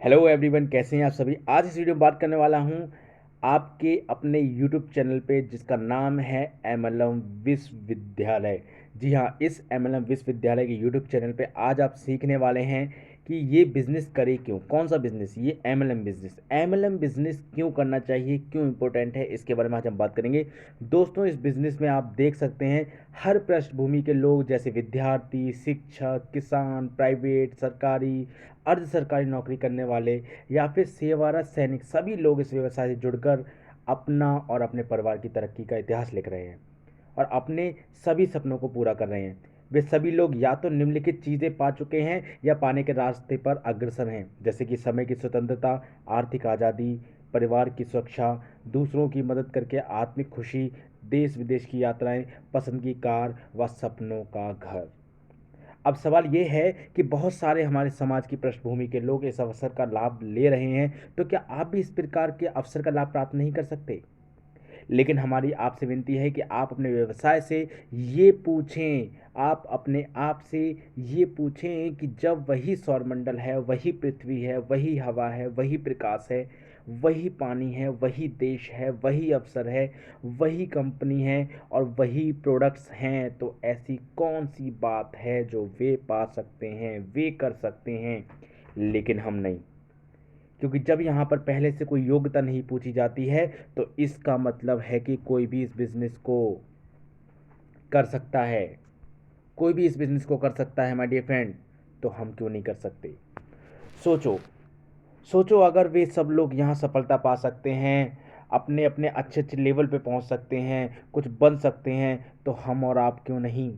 Hello everyone, कैसे हैं आप सभी। आज इस वीडियो में बात करने वाला हूं आपके अपने यूट्यूब चैनल पे जिसका नाम है एमएलएम विश्वविद्यालय। जी हाँ, इस एमएलएम विश्वविद्यालय के यूट्यूब चैनल पे आज आप सीखने वाले हैं कि ये बिज़नेस करे क्यों, कौन सा बिज़नेस, ये एमएलएम बिज़नेस क्यों करना चाहिए, क्यों इम्पोर्टेंट है, इसके बारे में आज हम बात करेंगे। दोस्तों, इस बिज़नेस में आप देख सकते हैं हर पृष्ठभूमि के लोग जैसे विद्यार्थी, शिक्षक, किसान, प्राइवेट, सरकारी, अर्ध सरकारी नौकरी करने वाले या फिर सेवारत सैनिक, सभी लोग इस व्यवसाय से जुड़कर अपना और अपने परिवार की तरक्की का इतिहास लिख रहे हैं और अपने सभी सपनों को पूरा कर रहे हैं। वे सभी लोग या तो निम्नलिखित चीज़ें पा चुके हैं या पाने के रास्ते पर अग्रसर हैं, जैसे कि समय की स्वतंत्रता, आर्थिक आज़ादी, परिवार की सुरक्षा, दूसरों की मदद करके आत्मिक खुशी, देश विदेश की यात्राएं, पसंद की कार व सपनों का घर। अब सवाल ये है कि बहुत सारे हमारे समाज की पृष्ठभूमि के लोग इस अवसर का लाभ ले रहे हैं, तो क्या आप भी इस प्रकार के अवसर का लाभ प्राप्त नहीं कर सकते? लेकिन हमारी आपसे विनती है कि आप अपने व्यवसाय से ये पूछें, आप अपने आप से ये पूछें कि जब वही सौरमंडल है, वही पृथ्वी है, वही हवा है, वही प्रकाश है, वही पानी है, वही देश है, वही अवसर है, वही कंपनी है और वही प्रोडक्ट्स हैं, तो ऐसी कौन सी बात है जो वे पा सकते हैं, वे कर सकते हैं, लेकिन हम नहीं। क्योंकि जब यहाँ पर पहले से कोई योग्यता नहीं पूछी जाती है, तो इसका मतलब है कि कोई भी इस बिज़नेस को कर सकता है। कोई भी इस बिज़नेस को कर सकता है माय डियर फ्रेंड, तो हम क्यों नहीं कर सकते? सोचो, सोचो अगर वे सब लोग यहाँ सफलता पा सकते हैं, अपने अपने अच्छे अच्छे लेवल पे पहुँच सकते हैं, कुछ बन सकते हैं, तो हम और आप क्यों नहीं?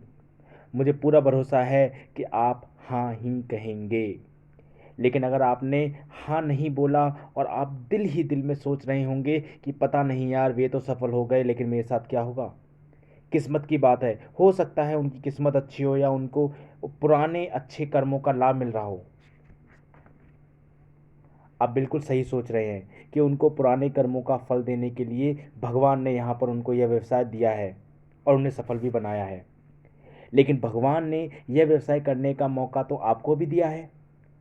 मुझे पूरा भरोसा है कि आप हाँ ही कहेंगे। लेकिन अगर आपने हाँ नहीं बोला और आप दिल ही दिल में सोच रहे होंगे कि पता नहीं यार, वे तो सफल हो गए लेकिन मेरे साथ क्या होगा। किस्मत की बात है, हो सकता है उनकी किस्मत अच्छी हो या उनको पुराने अच्छे कर्मों का लाभ मिल रहा हो। आप बिल्कुल सही सोच रहे हैं कि उनको पुराने कर्मों का फल देने के लिए भगवान ने यहाँ पर उनको यह व्यवसाय दिया है और उन्हें सफल भी बनाया है। लेकिन भगवान ने यह व्यवसाय करने का मौका तो आपको भी दिया है।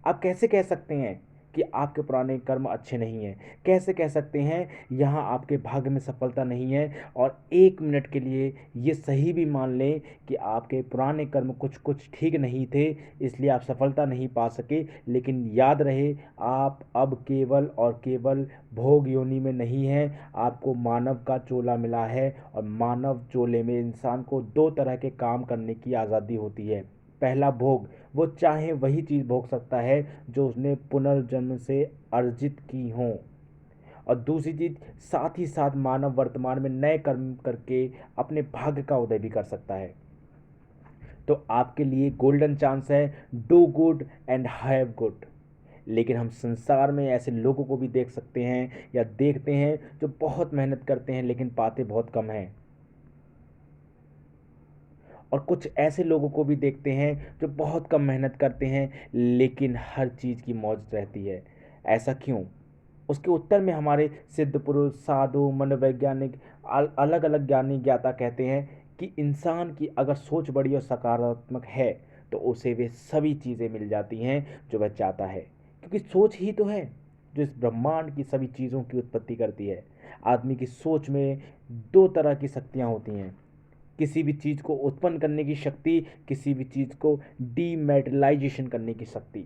आप कैसे कह सकते हैं कि आपके पुराने कर्म अच्छे नहीं हैं? कैसे कह सकते हैं यहाँ आपके भाग्य में सफलता नहीं है? और एक मिनट के लिए ये सही भी मान लें कि आपके पुराने कर्म कुछ कुछ ठीक नहीं थे, इसलिए आप सफलता नहीं पा सके, लेकिन याद रहे, आप अब केवल और केवल भोग योनि में नहीं हैं, आपको मानव का चोला मिला है और मानव चोले में इंसान को दो तरह के काम करने की आज़ादी होती है। पहला भोग, वो चाहे वही चीज़ भोग सकता है जो उसने पुनर्जन्म से अर्जित की हों। और दूसरी चीज़, साथ ही साथ मानव वर्तमान में नए कर्म करके अपने भाग्य का उदय भी कर सकता है। तो आपके लिए गोल्डन चांस है, do good and have good. लेकिन हम संसार में ऐसे लोगों को भी देख सकते हैं या देखते हैं जो बहुत मेहनत करते हैं लेकिन पाते बहुत कम हैं। और कुछ ऐसे लोगों को भी देखते हैं जो बहुत कम मेहनत करते हैं लेकिन हर चीज़ की मौज रहती है। ऐसा क्यों? उसके उत्तर में हमारे सिद्ध पुरुष, साधु, मनोवैज्ञानिक, अलग अलग ज्ञानी ज्ञाता कहते हैं कि इंसान की अगर सोच बड़ी और सकारात्मक है तो उसे वे सभी चीज़ें मिल जाती हैं जो वह चाहता है, क्योंकि सोच ही तो है जो इस ब्रह्मांड की सभी चीज़ों की उत्पत्ति करती है। आदमी की सोच में दो तरह की शक्तियाँ होती हैं, किसी भी चीज़ को उत्पन्न करने की शक्ति, किसी भी चीज़ को डीमेटेरियलाइजेशन करने की शक्ति।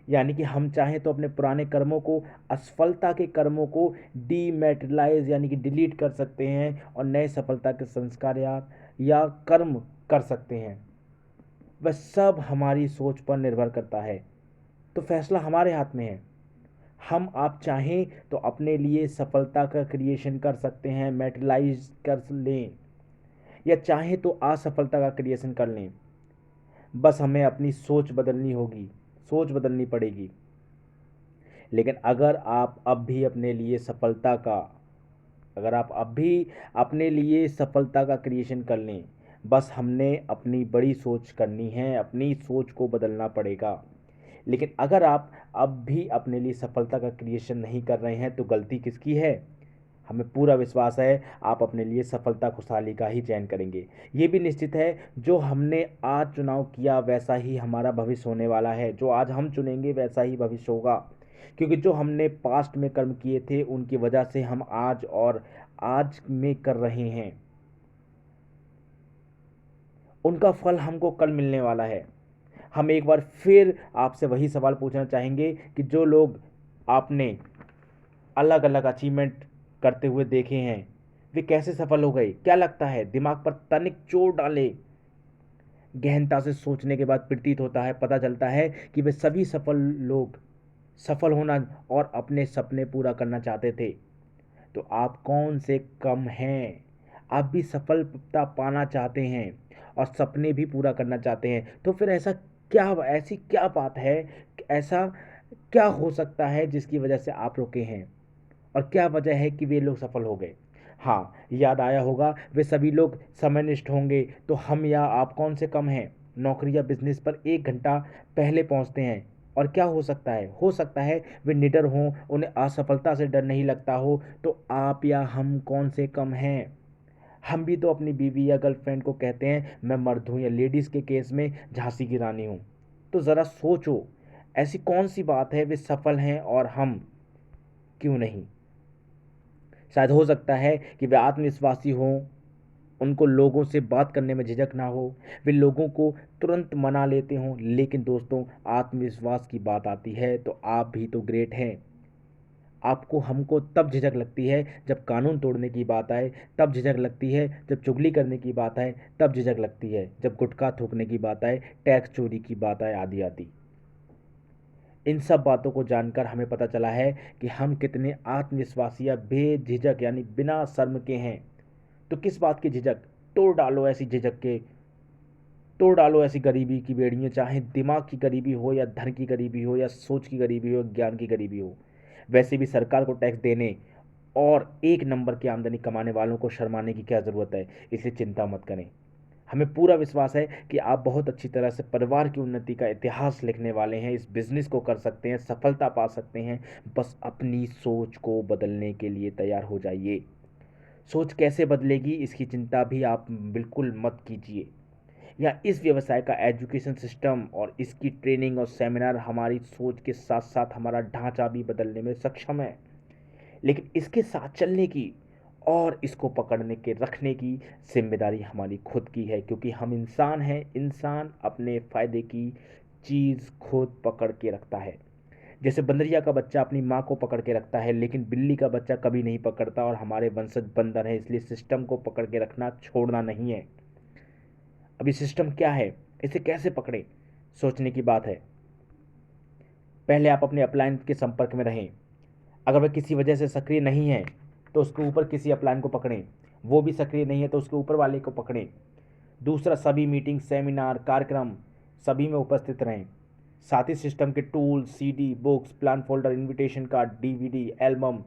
यानी कि हम चाहें तो अपने पुराने कर्मों को, असफलता के कर्मों को डीमेटेरियलाइज यानी कि डिलीट कर सकते हैं और नए सफलता के संस्कार या कर्म कर सकते हैं। वह सब हमारी सोच पर निर्भर करता है, तो फैसला हमारे हाथ में है। हम आप चाहें तो अपने लिए सफलता का क्रिएशन कर सकते हैं, मेटेरियलाइज कर लें, या चाहें तो असफलता का क्रिएशन कर लें। बस हमें अपनी सोच बदलनी होगी, सोच बदलनी पड़ेगी। लेकिन अगर आप अब भी अपने लिए सफलता का क्रिएशन कर लें, बस हमने अपनी बड़ी सोच करनी है, अपनी सोच को बदलना पड़ेगा। लेकिन अगर आप अब भी अपने लिए सफलता का क्रिएशन नहीं कर रहे हैं तो गलती किसकी है? हमें पूरा विश्वास है आप अपने लिए सफलता खुशहाली का ही चयन करेंगे। ये भी निश्चित है, जो हमने आज चुनाव किया वैसा ही हमारा भविष्य होने वाला है, जो आज हम चुनेंगे वैसा ही भविष्य होगा। क्योंकि जो हमने पास्ट में कर्म किए थे उनकी वजह से हम आज में कर रहे हैं, उनका फल हमको कल मिलने वाला है। हम एक बार फिर आपसे वही सवाल पूछना चाहेंगे कि जो लोग आपने अलग अलग अचीवमेंट करते हुए देखे हैं वे कैसे सफल हो गए? क्या लगता है? दिमाग पर तनिक चोट डाले, गहनता से सोचने के बाद प्रतीत होता है, पता चलता है कि वे सभी सफल लोग सफल होना और अपने सपने पूरा करना चाहते थे। तो आप कौन से कम हैं? आप भी सफलता पाना चाहते हैं और सपने भी पूरा करना चाहते हैं। तो फिर ऐसी क्या बात है, ऐसा क्या हो सकता है जिसकी वजह से आप रुके हैं, और क्या वजह है कि वे लोग सफल हो गए? हाँ, याद आया होगा, वे सभी लोग समयनिष्ठ होंगे। तो हम या आप कौन से कम हैं? नौकरी या बिजनेस पर 1 घंटा पहले पहुंचते हैं। और क्या हो सकता है वे निडर हों, उन्हें असफलता से डर नहीं लगता हो। तो आप या हम कौन से कम हैं? हम भी तो अपनी बीवी या गर्लफ्रेंड को कहते हैं मैं मर्द हूँ, या लेडीज़ के केस में झांसी की रानी हूँ। तो ज़रा सोचो, ऐसी कौन सी बात है वे सफल हैं और हम क्यों नहीं? शायद हो सकता है कि वे आत्मविश्वासी हों, उनको लोगों से बात करने में झिझक ना हो, वे लोगों को तुरंत मना लेते हों। लेकिन दोस्तों, आत्मविश्वास की बात आती है तो आप भी तो ग्रेट हैं। आपको हमको तब झिझक लगती है जब कानून तोड़ने की बात आए, तब झिझक लगती है जब चुगली करने की बात आए, तब झिझक लगती है जब गुटखा थूकने की बात आए, टैक्स चोरी की बात आए, आदि आदि। इन सब बातों को जानकर हमें पता चला है कि हम कितने आत्मविश्वासी या बेझिझक यानी बिना शर्म के हैं। तो किस बात की झिझक? तोड़ डालो ऐसी झिझक के, तोड़ डालो ऐसी गरीबी की बेड़ियां, चाहे दिमाग की गरीबी हो या धन की गरीबी हो या सोच की गरीबी हो, ज्ञान की गरीबी हो। वैसे भी सरकार को टैक्स देने और 1 नंबर की आमदनी कमाने वालों को शर्माने की क्या ज़रूरत है? इसलिए चिंता मत करें। हमें पूरा विश्वास है कि आप बहुत अच्छी तरह से परिवार की उन्नति का इतिहास लिखने वाले हैं, इस बिजनेस को कर सकते हैं, सफलता पा सकते हैं। बस अपनी सोच को बदलने के लिए तैयार हो जाइए। सोच कैसे बदलेगी इसकी चिंता भी आप बिल्कुल मत कीजिए। या इस व्यवसाय का एजुकेशन सिस्टम और इसकी ट्रेनिंग और सेमिनार हमारी सोच के साथ साथ हमारा ढांचा भी बदलने में सक्षम है। लेकिन इसके साथ चलने की और इसको पकड़ने के रखने की जिम्मेदारी हमारी खुद की है, क्योंकि हम इंसान हैं। इंसान अपने फ़ायदे की चीज़ खुद पकड़ के रखता है। जैसे बंदरिया का बच्चा अपनी माँ को पकड़ के रखता है, लेकिन बिल्ली का बच्चा कभी नहीं पकड़ता। और हमारे वंशज बंदर हैं, इसलिए सिस्टम को पकड़ के रखना छोड़ना नहीं है। अभी सिस्टम क्या है, इसे कैसे पकड़ें, सोचने की बात है। पहले आप अपने अपलाइन के संपर्क में रहें। अगर वह किसी वजह से सक्रिय नहीं है तो उसके ऊपर किसी अपलाइन को पकड़ें। वो भी सक्रिय नहीं है तो उसके ऊपर वाले को पकड़ें। दूसरा, सभी मीटिंग, सेमिनार, कार्यक्रम सभी में उपस्थित रहें। साथ ही सिस्टम के tool, CD, books, plan folder, invitation card, DVD, album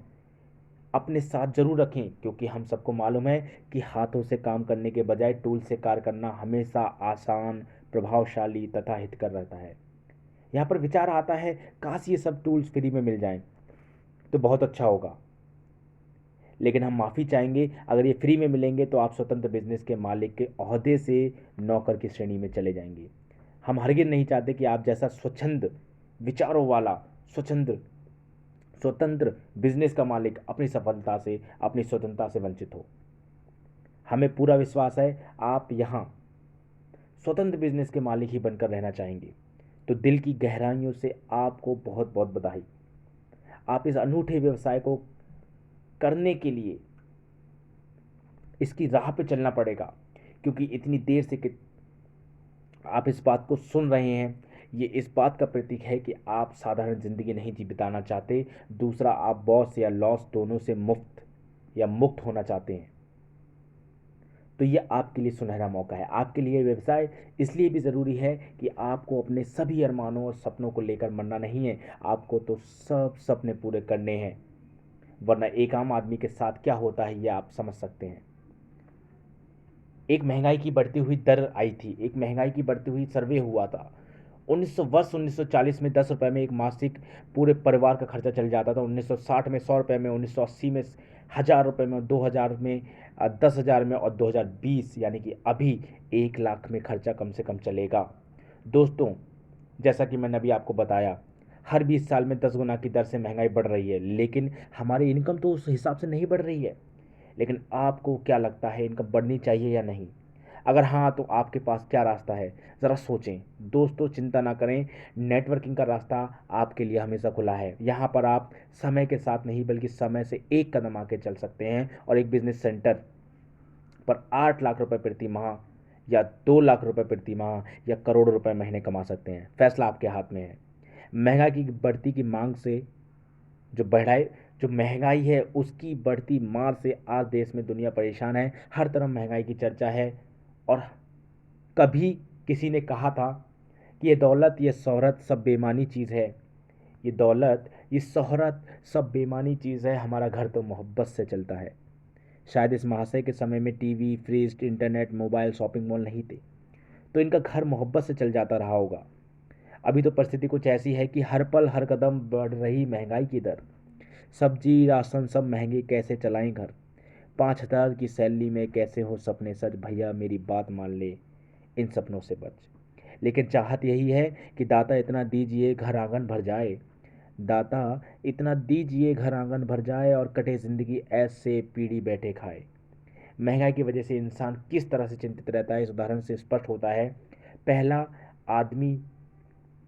अपने साथ जरूर रखें, क्योंकि हम सबको मालूम है कि हाथों से काम करने के बजाय टूल से कार्य करना हमेशा आसान, प्रभावशाली तथा हितकर रहता है। यहाँ पर विचार आता है, काश ये सब टूल्स फ्री में मिल जाएं तो बहुत अच्छा होगा। लेकिन हम माफ़ी चाहेंगे, अगर ये फ्री में मिलेंगे तो आप स्वतंत्र बिजनेस के मालिक के ओहदे से नौकर की श्रेणी में चले जाएंगे। हम हरगिज़ नहीं चाहते कि आप जैसा स्वच्छंद विचारों वाला स्वतंत्र स्वतंत्र बिजनेस का मालिक अपनी सफलता से, अपनी स्वतंत्रता से वंचित हो। हमें पूरा विश्वास है आप यहाँ स्वतंत्र बिजनेस के मालिक ही बनकर रहना चाहेंगे। तो दिल की गहराइयों से आपको बहुत बहुत बधाई। आप इस अनूठे व्यवसाय को करने के लिए इसकी राह पे चलना पड़ेगा, क्योंकि इतनी देर से कि आप इस बात को सुन रहे हैं, ये इस बात का प्रतीक है कि आप साधारण ज़िंदगी नहीं जी बिताना चाहते। दूसरा, आप बॉस या लॉस दोनों से मुक्त होना चाहते हैं। तो ये आपके लिए सुनहरा मौका है। आपके लिए व्यवसाय इसलिए भी ज़रूरी है कि आपको अपने सभी अरमानों और सपनों को लेकर मरना नहीं है। आपको तो सब सपने पूरे करने हैं, वरना एक आम आदमी के साथ क्या होता है ये आप समझ सकते हैं। एक महंगाई की बढ़ती हुई दर आई थी, एक महंगाई की बढ़ती हुई सर्वे हुआ था। 1940 में 10 रुपये में एक मासिक पूरे परिवार का खर्चा चल जाता था। 1960 में 100 रुपये में, 1980 में 1000 रुपये में, 2000 में 10,000 में, और 2020 यानी कि अभी 1 लाख में खर्चा कम से कम चलेगा। दोस्तों, जैसा कि मैंने अभी आपको बताया, हर 20 साल में 10 गुना की दर से महंगाई बढ़ रही है, लेकिन हमारी इनकम तो उस हिसाब से नहीं बढ़ रही है। लेकिन आपको क्या लगता है, इनकम बढ़नी चाहिए या नहीं? अगर हाँ, तो आपके पास क्या रास्ता है? ज़रा सोचें। दोस्तों, चिंता ना करें, नेटवर्किंग का रास्ता आपके लिए हमेशा खुला है। यहाँ पर आप समय के साथ नहीं, बल्कि समय से एक कदम आगे चल सकते हैं और एक बिजनेस सेंटर पर 8 लाख रुपए प्रति माह या 2 लाख रुपए प्रति माह या करोड़ों रुपए महीने कमा सकते हैं। फैसला आपके हाथ में है। महंगाई की बढ़ती की मांग से जो बढ़ाई जो महंगाई है, उसकी बढ़ती मार से आज देश में दुनिया परेशान है। हर तरफ महंगाई की चर्चा है। और कभी किसी ने कहा था कि ये दौलत, ये शोहरत सब बेमानी चीज़ है। ये दौलत, ये शोहरत सब बेमानी चीज़ है, हमारा घर तो मोहब्बत से चलता है। शायद इस महाशय के समय में TV, fridge, internet, mobile, shopping mall नहीं थे, तो इनका घर मोहब्बत से चल जाता रहा होगा। अभी तो परिस्थिति कुछ ऐसी है कि हर पल हर कदम बढ़ रही महंगाई की दर। सब्जी, राशन सब महंगे, कैसे चलाएं घर? 5,000 की सैलरी में कैसे हो सपने सच? भैया मेरी बात मान ले, इन सपनों से बच। लेकिन चाहत यही है कि दाता इतना दीजिए घर आंगन भर जाए। दाता इतना दीजिए घर आंगन भर जाए और कटे ज़िंदगी ऐसे पीढ़ी बैठे खाए। महंगाई की वजह से इंसान किस तरह से चिंतित रहता है, इस उदाहरण से स्पष्ट होता है। पहला आदमी,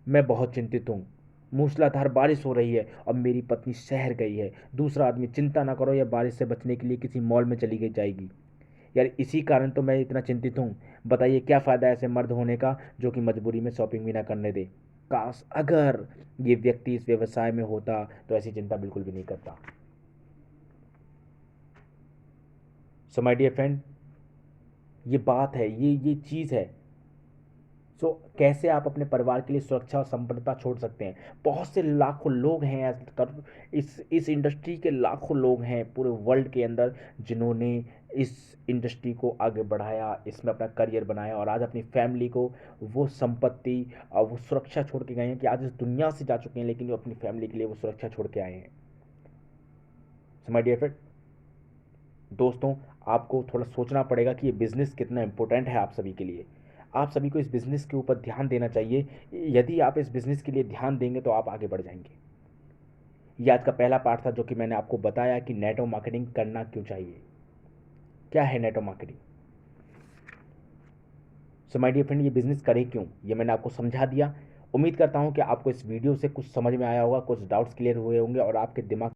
मैं बहुत चिंतित हूँ, मूसलाधार बारिश हो रही है और मेरी पत्नी शहर गई है। दूसरा आदमी, चिंता ना करो, यह बारिश से बचने के लिए किसी मॉल में चली गई जाएगी। यार इसी कारण तो मैं इतना चिंतित हूँ। बताइए क्या फ़ायदा ऐसे मर्द होने का जो कि मजबूरी में शॉपिंग भी ना करने दे। काश अगर ये व्यक्ति इस व्यवसाय में होता तो ऐसी चिंता बिल्कुल भी नहीं करता। सो माय डियर फ्रेंड, ये बात है, ये चीज़ है। सो कैसे आप अपने परिवार के लिए सुरक्षा और संपन्नता छोड़ सकते हैं? बहुत से लाखों लोग हैं इस इंडस्ट्री के लाखों लोग हैं पूरे वर्ल्ड के अंदर, जिन्होंने इस इंडस्ट्री को आगे बढ़ाया, इसमें अपना करियर बनाया और आज अपनी फैमिली को वो संपत्ति और वो सुरक्षा छोड़ के गए हैं कि आज इस दुनिया से जा चुके हैं, लेकिन वो अपनी फैमिली के लिए वो सुरक्षा छोड़ के आए हैं। सो माय डियर फ्रेंड, दोस्तों, आपको थोड़ा सोचना पड़ेगा कि ये बिज़नेस कितना इम्पोर्टेंट है आप सभी के लिए। आप सभी को इस बिज़नेस के ऊपर ध्यान देना चाहिए। यदि आप इस बिज़नेस के लिए ध्यान देंगे तो आप आगे बढ़ जाएंगे। ये आज का पहला पार्ट था जो कि मैंने आपको बताया कि नेटवर्क मार्केटिंग करना क्यों चाहिए। क्या है network marketing? So my dear friend, ये बिज़नेस करें क्यों, ये मैंने आपको समझा दिया। उम्मीद करता हूँ कि आपको इस वीडियो से कुछ समझ में आया होगा, कुछ डाउट्स क्लियर हुए होंगे और आपके दिमाग